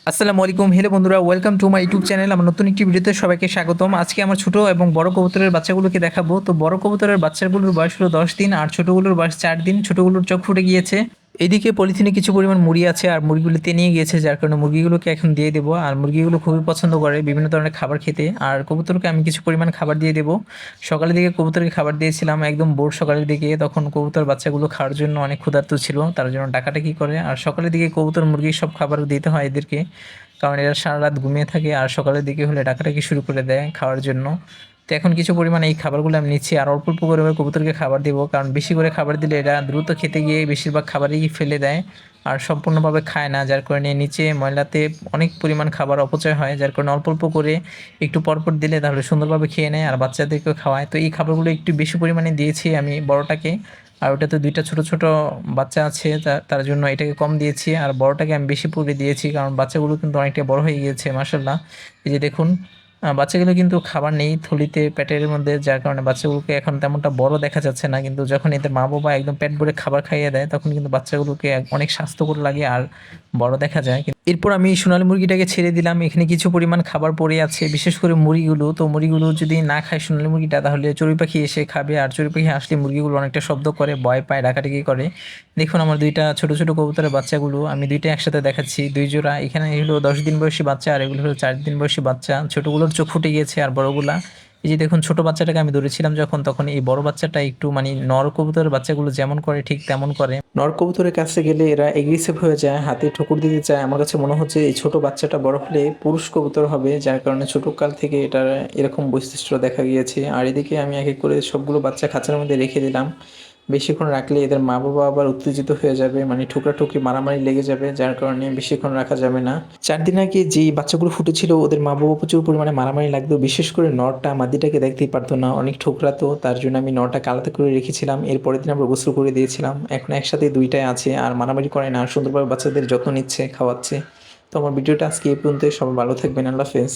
আসসালামু আলাইকুম, হ্যালো বন্ধুরা, welcome to my YouTube channel. আমার নতুন একটি ভিডিওতে সবাইকে স্বাগতম। আজকে আমার ছোট এবং বড় কবুতরের বাচ্চাগুলোকে দেখাবো। তো বড় কবুতরের বাচ্চাগুলোর বয়স হলো 10 দিন আর ছোটোগুলোর বয়স 4 দিন। ছোটোগুলোর চোখ ফুটে গিয়েছে। এইদিকে পলিথিনে কিছু পরিমাণ মুড়ি আছে আর মুরগিগুলিতে নিয়ে গিয়েছে, যার কারণে মুরগিগুলোকে এখন দিয়ে দেবো। আর মুরগিগুলো খুবই পছন্দ করে বিভিন্ন ধরনের খাবার খেতে। আর কবুতরকে আমি কিছু পরিমাণ খাবার দিয়ে দেবো। সকালের দিকে কবুতরকে খাবার দিয়েছিলাম একদম ভোর সকালের দিকে, তখন কবুতর বাচ্চাগুলো খাওয়ার জন্য অনেক ক্ষুধার্ত ছিল, তার জন্য ডাকাডাকি করে। আর সকালের দিকে কবুতর মুরগি সব খাবার দিতে হয় এদেরকে, কারণ এরা সারা রাত ঘুমিয়ে থাকে আর সকালের দিকে হলে ডাকাডাকি শুরু করে দেয় খাওয়ার জন্য। তো এখন কিছু পরিমাণে এই খাবারগুলো আমি নিচ্ছি আর অল্প অল্প করে কবুতরকে খাবার দেবো, কারণ বেশি করে খাবার দিলে এরা দ্রুত খেতে গিয়ে বেশিরভাগ খাবারই ফেলে দেয় আর সম্পূর্ণভাবে খায় না, যার কারণে নিচে ময়লাতে অনেক পরিমাণ খাবার অপচয় হয়। যার কারণে অল্প অল্প করে একটু পরপর দিলে তাহলে সুন্দরভাবে খেয়ে নেয় আর বাচ্চাদেরকেও খাওয়ায়। তো এই খাবারগুলো একটু বেশি পরিমাণে দিয়েছি আমি বড়টাকে, আর ওটাতে দুইটা ছোট ছোট বাচ্চা আছে, তার জন্য এটাকে কম দিয়েছি আর বড়টাকে আমি বেশি পরিমাণে দিয়েছি, কারণ বাচ্চাগুলো কিন্তু অনেকটা বড় হয়ে গিয়েছে মাশাআল্লাহ। এই যে দেখুন, বাচ্চাগুলো কিন্তু খাবার নেই থলিতে পেটের মধ্যে, যার কারণে বাচ্চাগুলোকে এখন তেমনটা বড় দেখা যাচ্ছে না। কিন্তু যখন এদের মা বাবা একদম পেট ভরে খাবার খাইয়ে দেয় তখন কিন্তু বাচ্চাগুলোকে অনেক স্বাস্থ্যকর লাগে আর বড় দেখা যায়। এরপর আমি সোনালী মুরগিটাকে ছেড়ে দিলাম। এখানে কিছু পরিমাণ খাবার পড়ে আছে, বিশেষ করে মুড়িগুলো। তো মুড়িগুলো যদি না খায় সোনালী মুরগিটা তাহলে চড়ুই পাখি এসে খাবে, আর চড়ুই পাখি আসলে মুরগিগুলো অনেকটা শব্দ করে, ভয় পায়, ডাকাডাকি করে। দেখুন আমার দুইটা ছোট ছোট কবুতরের বাচ্চাগুলো আমি দুইটা একসাথে দেখাচ্ছি, দুই জোড়া। এখানে হলো 10 দিন বয়সী বাচ্চা আর এগুলো হলো 4 দিন বয়সী বাচ্চা। ছোটোগুলোর চোখ ফুটে গিয়েছে আর বড়গুলা, এই যে দেখুন, ছোট বাচ্চাটাকে আমি ধরেছিলাম যখন, তখন এই বড় বাচ্চাটা একটু মানে নর কবুতরের বাচ্চাগুলো যেমন করে ঠিক তেমন করে। নর কবুতরের কাছে গেলে এরা এগ্রেসিভ হয়ে যায়, হাতে ঠোকর দিতে চায়। আমার কাছে মনে হচ্ছে এই ছোট বাচ্চাটা বড় হলে পুরুষ কবুতর হবে, যার কারণে ছোট কাল থেকে এটার এরকম বৈশিষ্ট্য দেখা গিয়েছে। আর এদিকে আমি এক এক করে সবগুলো বাচ্চা খাঁচার মধ্যে রেখে দিলাম। বেশিক্ষণ রাখলে এদের মা বাবা আবার উত্তেজিত হয়ে যাবে, মানে ঠুকরাঠুকরি মারামারি লেগে যাবে, যার কারণে বেশিক্ষণ রাখা যাবে না। 4 দিন আগে যেই বাচ্চাগুলো ফুটেছিল ওদের মা বাবা প্রচুর পরিমাণে মারামারি লাগতো, বিশেষ করে নরটা মাদিটাকে দেখতেই পারতো না, অনেক ঠোকরাতো। তার জন্য আমি নরটাকে আলাদা করে রেখেছিলাম। এর পরের দিন আমরা গোসল করে দিয়েছিলাম। এখন একসাথে দুইটাই আছে আর মারামারি করে না, আর সুন্দরভাবে বাচ্চাদের যত্ন নিচ্ছে, খাওয়াচ্ছে। তো আমার ভিডিওটা আজকে এই পর্যন্ত। সবাই ভালো থাকবেন, আল্লাহ হাফেজ।